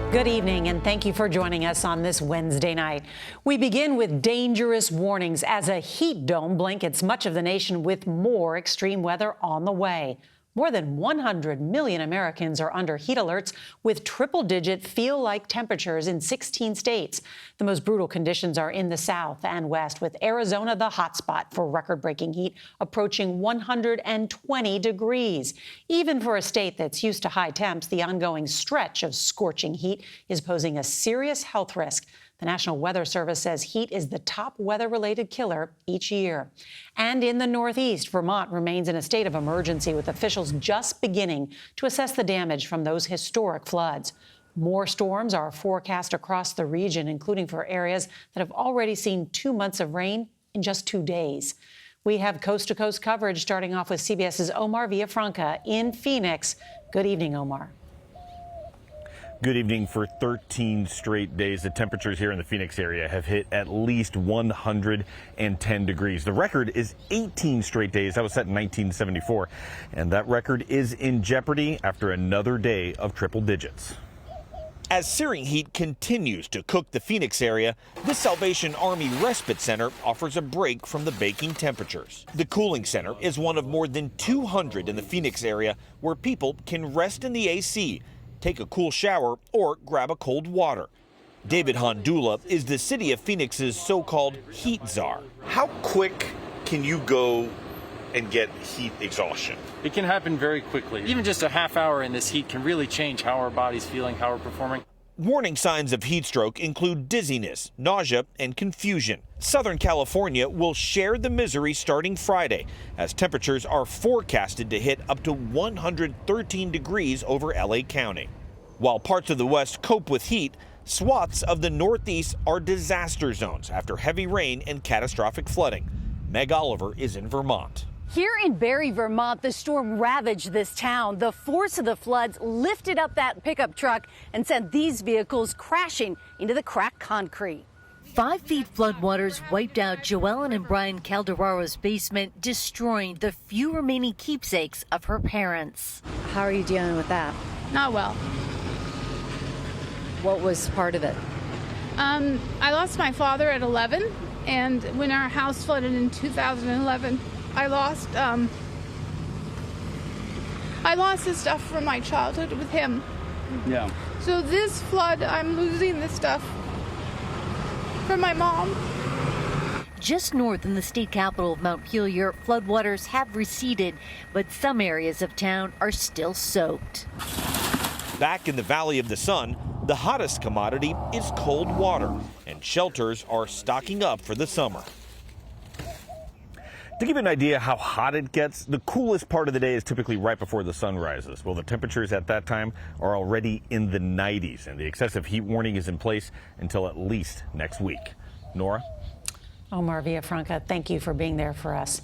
Good evening, and thank you for joining us on this Wednesday night. We begin with dangerous warnings as a heat dome blankets much of the nation with more extreme weather on the way. More than 100 million Americans are under heat alerts with triple-digit feel-like temperatures in 16 states. The most brutal conditions are in the south and west, with Arizona the hotspot for record-breaking heat, approaching 120 degrees. Even for a state that's used to high temps, the ongoing stretch of scorching heat is posing a serious health risk. The National Weather Service says heat is the top weather-related killer each year. And in the Northeast, Vermont remains in a state of emergency, with officials just beginning to assess the damage from those historic floods. More storms are forecast across the region, including for areas that have already seen 2 months of rain in just 2 days. We have coast-to-coast coverage, starting off with CBS's Omar Villafranca in Phoenix. Good evening, Omar. Good evening. For 13 straight days, the temperatures here in the Phoenix area have hit at least 110 degrees. The record is 18 straight days. That was set in 1974. And that record is in jeopardy after another day of triple digits. As searing heat continues to cook the Phoenix area, the Salvation Army Respite Center offers a break from the baking temperatures. The cooling center is one of more than 200 in the Phoenix area where people can rest in the AC, take a cool shower, or grab a cold water. David Hondula is the city of Phoenix's so-called heat czar. How quick can you go and get heat exhaustion? It can happen very quickly. Even just a half hour in this heat can really change how our body's feeling, how we're performing. Warning signs of heat stroke include dizziness, nausea, and confusion. Southern California will share the misery starting Friday, as temperatures are forecasted to hit up to 113 degrees over LA County. While parts of the West cope with heat, swaths of the Northeast are disaster zones after heavy rain and catastrophic flooding. Meg Oliver is in Vermont. Here in Barrie, Vermont, the storm ravaged this town. The force of the floods lifted up that pickup truck and sent these vehicles crashing into the cracked concrete. 5 feet floodwaters wiped out Joellen and Brian Calderaro's basement, destroying the few remaining keepsakes of her parents. How are you dealing with that? Not well. What was part of it? I lost my father at 11, and when our house flooded in 2011, I lost the stuff from my childhood with him. Yeah. So this flood, I'm losing the stuff from my mom. Just north in the state capital of Montpelier, floodwaters have receded, but some areas of town are still soaked. Back in the Valley of the Sun, the hottest commodity is cold water, and shelters are stocking up for the summer. To give you an idea how hot it gets, the coolest part of the day is typically right before the sun rises. Well, the temperatures at that time are already in the 90s, and the excessive heat warning is in place until at least next week. Norah? Omar Villafranca, thank you for being there for us.